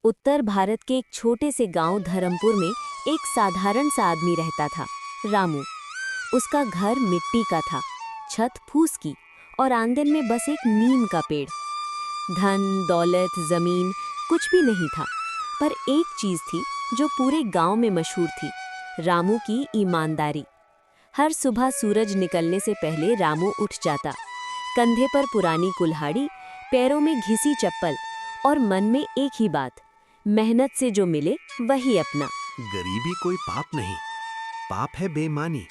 उत्तर भारत के एक छोटे से गांव धर्मपुर में एक साधारण सा आदमी रहता था, रामू। उसका घर मिट्टी का था, छत फूस की और आंगन में बस एक नीम का पेड़। धन दौलत जमीन कुछ भी नहीं था, पर एक चीज थी जो पूरे गांव में मशहूर थी, रामू की ईमानदारी। हर सुबह सूरज निकलने से पहले रामू उठ जाता, कंधे पर पुरानी कुल्हाड़ी, पैरों में घिसी चप्पल और मन में एक ही बात, मेहनत से जो मिले वही अपना। गरीबी कोई पाप नहीं, पाप है बेईमानी।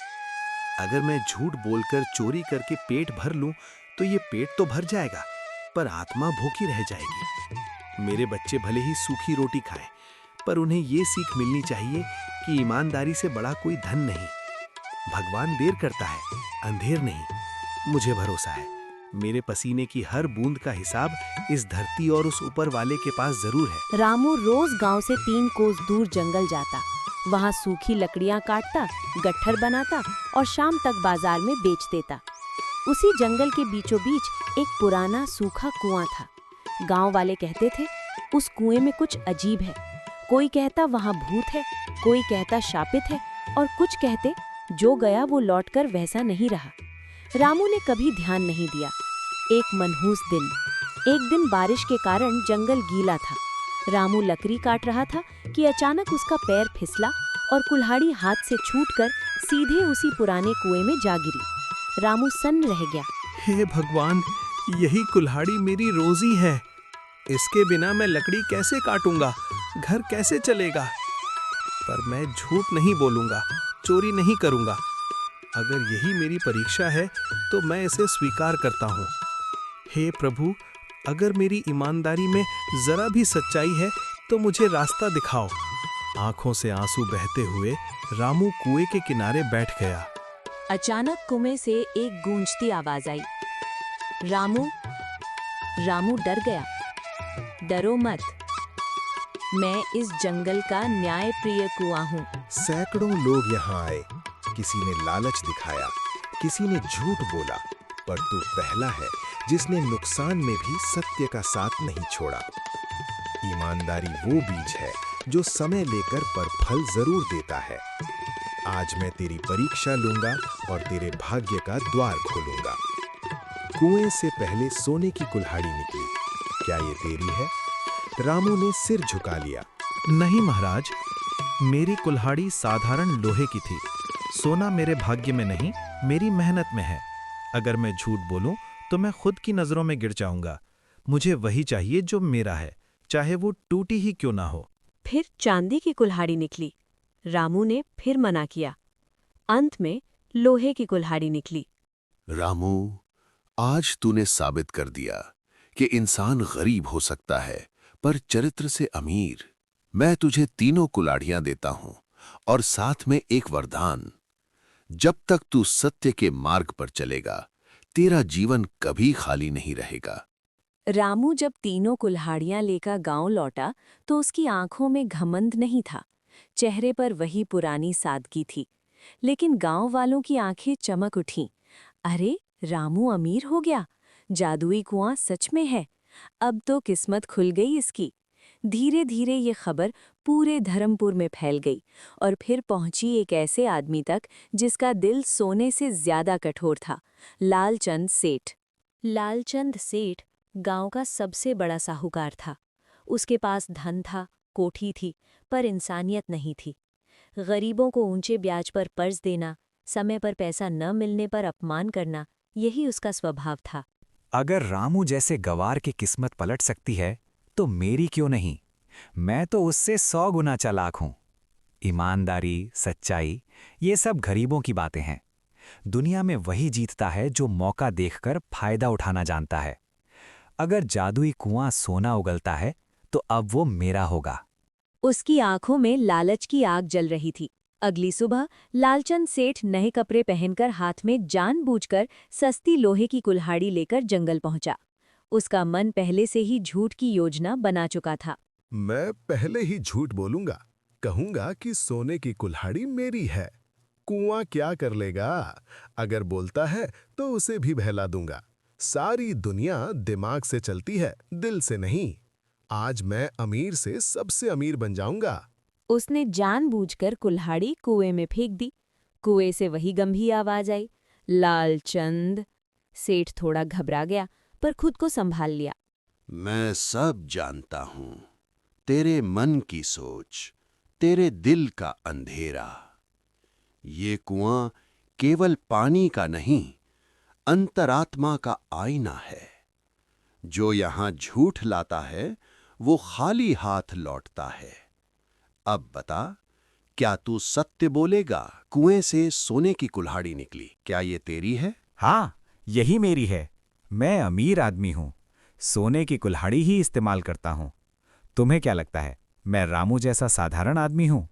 अगर मैं झूठ बोलकर चोरी करके पेट भर लूं तो ये पेट तो भर जाएगा, पर आत्मा भूखी रह जाएगी। मेरे बच्चे भले ही सूखी रोटी खाएं, पर उन्हें ये सीख मिलनी चाहिए कि ईमानदारी से बड़ा कोई धन नहीं। भगवान देर करता है, अंधेर नहीं। मुझे भरोसा है, मेरे पसीने की हर बूंद का हिसाब इस धरती और उस ऊपर वाले के पास जरूर है। रामू रोज गांव से 3 कोस दूर जंगल जाता, वहां सूखी लकड़ियां काटता, गट्ठर बनाता और शाम तक बाजार में बेच देता। उसी जंगल के बीचों बीच एक पुराना सूखा कुआं था। गांव वाले कहते थे उस कुएं में कुछ अजीब है। कोई कहता वहां भूत है, कोई कहता शापित है और कुछ कहते जो गया वो लौटकर वैसा नहीं रहा। रामू ने कभी ध्यान नहीं दिया। एक मनहूस दिन, एक दिन बारिश के कारण जंगल गीला था। रामू लकड़ी काट रहा था कि अचानक उसका पैर फिसला और कुल्हाड़ी हाथ से छूटकर सीधे उसी पुराने कुएं में जा गिरी। रामू सन्न रह गया। हे भगवान, यही कुल्हाड़ी मेरी रोजी है। इसके बिना मैं लकड़ी कैसे काटूंगा, घर कैसे चलेगा। पर मैं झूठ नहीं बोलूंगा, चोरी नहीं करूंगा। अगर यही मेरी परीक्षा है तो मैं इसे स्वीकार करता हूँ। हे प्रभु, अगर मेरी ईमानदारी में जरा भी सच्चाई है तो मुझे रास्ता दिखाओ। आंखों से आंसू बहते हुए रामू कुएं के किनारे बैठ गया। अचानक कुएं से एक गूंजती आवाज आई। रामू। रामू डर गया। डरो मत, मैं इस जंगल का न्यायप्रिय कुआं हूँ। सैकड़ों लोग यहाँ आए, किसी ने लालच दिखाया, किसी ने झूठ बोला, पर तू पहला है जिसने नुकसान में भी सत्य का साथ नहीं छोड़ा। ईमानदारी वो बीज है जो समय लेकर पर फल जरूर देता है। आज मैं तेरी परीक्षा लूंगा और तेरे भाग्य का द्वार खोलूंगा। कुएं से पहले सोने की कुल्हाड़ी निकली, क्या ये तेरी है? रामू ने सिर झुका लिया। नहीं महाराज, मेरी कुल्हाड़ी साधारण लोहे की थी। सोना मेरे भाग्य में नहीं, मेरी मेहनत में है। अगर मैं झूठ बोलूं तो मैं खुद की नजरों में गिर जाऊंगा। मुझे वही चाहिए जो मेरा है, चाहे वो टूटी ही क्यों ना हो। फिर चांदी की कुल्हाड़ी निकली। रामू ने फिर मना किया। अंत में लोहे की कुल्हाड़ी निकली। रामू, आज तूने साबित कर दिया कि इंसान गरीब हो सकता है पर चरित्र से अमीर। मैं तुझे 3 कुल्हाड़ियां देता हूं और साथ में एक वरदान। जब तक तू सत्य के मार्ग पर चलेगा, तेरा जीवन कभी खाली नहीं रहेगा। रामू जब 3 कुल्हाड़ियां लेकर गांव लौटा तो उसकी आंखों में घमंड नहीं था, चेहरे पर वही पुरानी सादगी थी। लेकिन गांव वालों की आंखें चमक उठीं। अरे, रामू अमीर हो गया, जादुई कुआं सच में है। अब तो किस्मत खुल गई इसकी। धीरे धीरे ये खबर पूरे धर्मपुर में फैल गई और फिर पहुंची एक ऐसे आदमी तक जिसका दिल सोने से ज्यादा कठोर था, लालचंद सेठ। लालचंद सेठ गांव का सबसे बड़ा साहूकार था। उसके पास धन था, कोठी थी, पर इंसानियत नहीं थी। गरीबों को ऊंचे ब्याज पर कर्ज देना, समय पर पैसा न मिलने पर अपमान करना, यही उसका स्वभाव था। अगर रामू जैसे गवार की किस्मत पलट सकती है तो मेरी क्यों नहीं? मैं तो उससे 100 गुना चालाक हूं। ईमानदारी, सच्चाई, ये सब गरीबों की बातें हैं। दुनिया में वही जीतता है जो मौका देखकर फायदा उठाना जानता है। अगर जादुई कुआं सोना उगलता है तो अब वो मेरा होगा। उसकी आंखों में लालच की आग जल रही थी। अगली सुबह लालचंद सेठ नए कपड़े पहनकर हाथ में जानबूझकर सस्ती लोहे की कुल्हाड़ी लेकर जंगल पहुंचा। उसका मन पहले से ही झूठ की योजना बना चुका था। मैं पहले ही झूठ बोलूंगा, कहूंगा कि सोने की कुल्हाड़ी मेरी है। कुआं क्या कर लेगा? अगर बोलता है तो उसे भी बहला दूंगा। सारी दुनिया दिमाग से चलती है, दिल से नहीं। आज मैं अमीर से सबसे अमीर बन जाऊंगा। उसने जानबूझकर कुल्हाड़ी कुएं में फेंक दी। कुएं से वही गंभीर आवाज आई, लालचंद। सेठ थोड़ा घबरा गया पर खुद को संभाल लिया। मैं सब जानता हूं, तेरे मन की सोच, तेरे दिल का अंधेरा। ये कुआं केवल पानी का नहीं, अंतरात्मा का आईना है। जो यहां झूठ लाता है वो खाली हाथ लौटता है। अब बता, क्या तू सत्य बोलेगा? कुएं से सोने की कुल्हाड़ी निकली, क्या ये तेरी है? हाँ, यही मेरी है। मैं अमीर आदमी हूं, सोने की कुल्हाड़ी ही इस्तेमाल करता हूं। तुम्हें क्या लगता है मैं रामू जैसा साधारण आदमी हूं?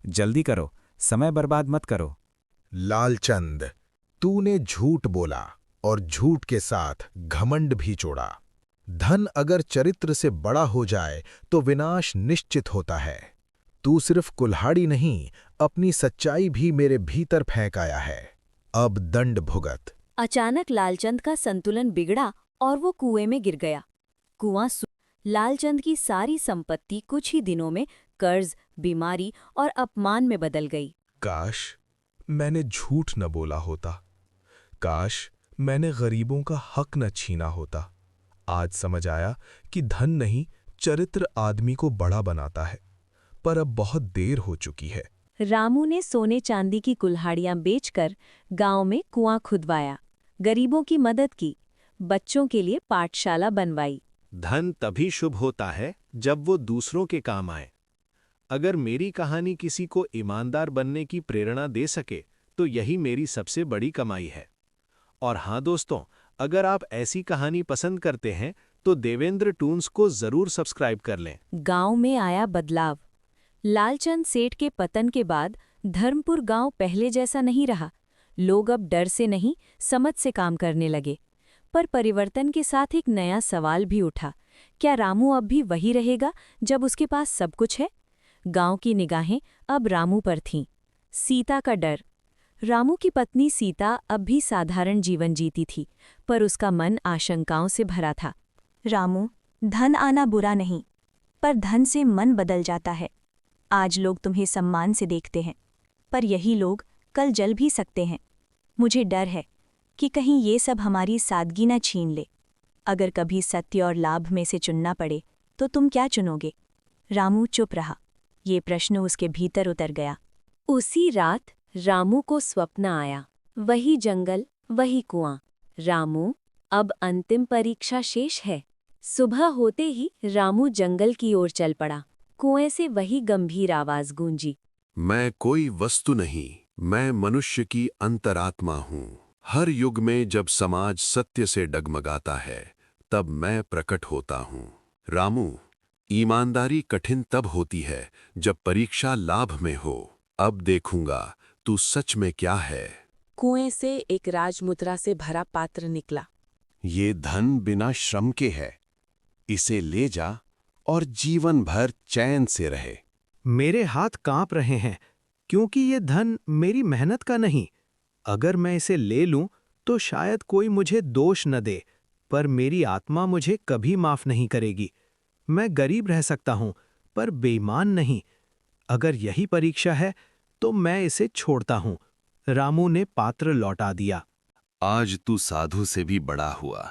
जल्दी करो, समय बर्बाद मत करो। लालचंद, तूने झूठ बोला और झूठ के साथ घमंड भी जोड़ा। धन अगर चरित्र से बड़ा हो जाए तो विनाश निश्चित होता है। तू सिर्फ कुल्हाड़ी नहीं, अपनी सच्चाई भी मेरे भीतर फेंक आया है। अब दंड भुगत। अचानक लालचंद का संतुलन बिगड़ा और वो कुएं में गिर गया। लालचंद की सारी संपत्ति कुछ ही दिनों में कर्ज, बीमारी और अपमान में बदल गई। काश मैंने झूठ न बोला होता। काश मैंने गरीबों का हक न छीना होता। आज समझ आया कि धन नहीं, चरित्र आदमी को बड़ा बनाता है। पर अब बहुत देर हो चुकी है। रामू ने सोने चांदी की कुल्हाड़ियां बेचकर गांव में कुआं खुदवाया, गरीबों की मदद की, बच्चों के लिए पाठशाला बनवाई। धन तभी शुभ होता है जब वो दूसरों के काम आए। अगर मेरी कहानी किसी को ईमानदार बनने की प्रेरणा दे सके तो यही मेरी सबसे बड़ी कमाई है। और हाँ दोस्तों, अगर आप ऐसी कहानी पसंद करते हैं तो देवेंद्र टून्स को जरूर सब्सक्राइब कर लें। गांव में आया बदलाव। लालचंद सेठ के पतन के बाद धर्मपुर गांव पहले जैसा नहीं रहा। लोग अब डर से नहीं, समझ से काम करने लगे। पर परिवर्तन के साथ एक नया सवाल भी उठा, क्या रामू अब भी वही रहेगा जब उसके पास सब कुछ है? गांव की निगाहें अब रामू पर थीं। सीता का डर। रामू की पत्नी सीता अब भी साधारण जीवन जीती थी, पर उसका मन आशंकाओं से भरा था। रामू, धन आना बुरा नहीं, पर धन से मन बदल जाता है। आज लोग तुम्हें सम्मान से देखते हैं, पर यही लोग कल जल भी सकते हैं। मुझे डर है कि कहीं ये सब हमारी सादगी न छीन ले। अगर कभी सत्य और लाभ में से चुनना पड़े तो तुम क्या चुनोगे? रामू चुप रहा। ये प्रश्न उसके भीतर उतर गया। उसी रात रामू को स्वप्न आया। वही जंगल, वही कुआं। रामू, अब अंतिम परीक्षा शेष है। सुबह होते ही रामू जंगल की ओर चल पड़ा। कुएं से वही गंभीर आवाज गूंजी, मैं कोई वस्तु नहीं, मैं मनुष्य की अंतरात्मा हूँ। हर युग में जब समाज सत्य से डगमगाता है तब मैं प्रकट होता हूँ। रामू, ईमानदारी कठिन तब होती है जब परीक्षा लाभ में हो। अब देखूंगा तू सच में क्या है। कुएं से एक राजमुद्रा से भरा पात्र निकला। ये धन बिना श्रम के है, इसे ले जा और जीवन भर चैन से रहे। मेरे हाथ कांप रहे हैं क्योंकि ये धन मेरी मेहनत का नहीं। अगर मैं इसे ले लूं तो शायद कोई मुझे दोष न दे, पर मेरी आत्मा मुझे कभी माफ नहीं करेगी। मैं गरीब रह सकता हूं, पर बेईमान नहीं। अगर यही परीक्षा है तो मैं इसे छोड़ता हूं। रामू ने पात्र लौटा दिया। आज तू साधु से भी बड़ा हुआ,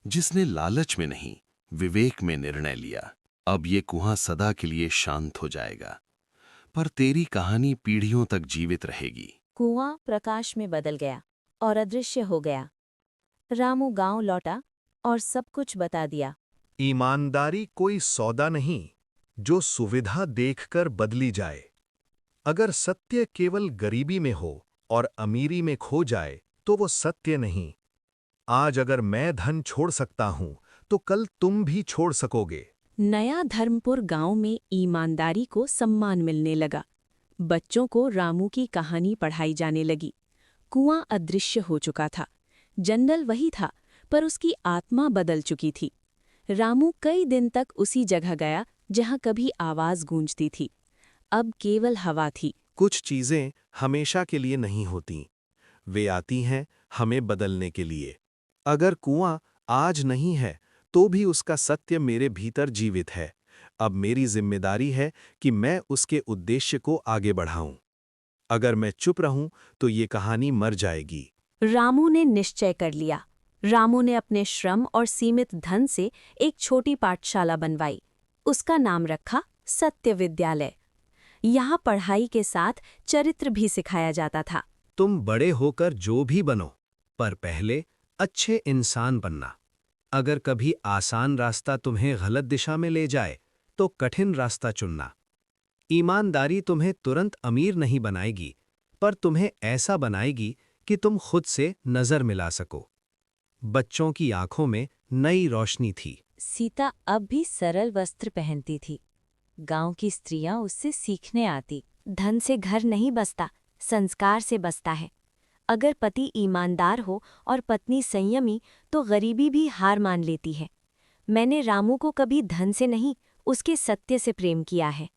जिसने लालच में नहीं, विवेक में निर्णय लिया। अब ये कुआं सदा के लिए शांत हो जाएगा, पर तेरी कहानी पीढ़ियों तक जीवित रहेगी। कुआं प्रकाश में बदल गया और अदृश्य हो गया। रामू गांव लौटा और सब कुछ बता दिया। ईमानदारी कोई सौदा नहीं जो सुविधा देखकर बदली जाए। अगर सत्य केवल गरीबी में हो और अमीरी में खो जाए तो वो सत्य नहीं। आज अगर मैं धन छोड़ सकता हूं तो कल तुम भी छोड़ सकोगे। नया धर्मपुर गांव में ईमानदारी को सम्मान मिलने लगा। बच्चों को रामू की कहानी पढ़ाई जाने लगी। कुआं अदृश्य हो चुका था। जंगल वही था, पर उसकी आत्मा बदल चुकी थी। रामू कई दिन तक उसी जगह गया जहां कभी आवाज गूंजती थी। अब केवल हवा थी। कुछ चीजें हमेशा के लिए नहीं होती, वे आती हैं हमें बदलने के लिए। अगर कुआं आज नहीं है तो भी उसका सत्य मेरे भीतर जीवित है। अब मेरी जिम्मेदारी है कि मैं उसके उद्देश्य को आगे बढ़ाऊं। अगर मैं चुप रहूं तो ये कहानी मर जाएगी। रामू ने निश्चय कर लिया। रामू ने अपने श्रम और सीमित धन से एक छोटी पाठशाला बनवाई। उसका नाम रखा सत्य विद्यालय। यहाँ पढ़ाई के साथ चरित्र भी सिखाया जाता था। तुम बड़े होकर जो भी बनो, पर पहले अच्छे इंसान बनना। अगर कभी आसान रास्ता तुम्हें गलत दिशा में ले जाए तो कठिन रास्ता चुनना। ईमानदारी तुम्हें तुरंत अमीर नहीं बनाएगी, पर तुम्हें ऐसा बनाएगी कि तुम खुद से नजर मिला सको। बच्चों की आंखों में नई रोशनी थी। सीता अब भी सरल वस्त्र पहनती थी। गांव की स्त्रियां उससे सीखने आती। धन से घर नहीं बसता, संस्कार से बसता है। अगर पति ईमानदार हो और पत्नी संयमी तो गरीबी भी हार मान लेती है। मैंने रामू को कभी धन से नहीं, उसके सत्य से प्रेम किया है।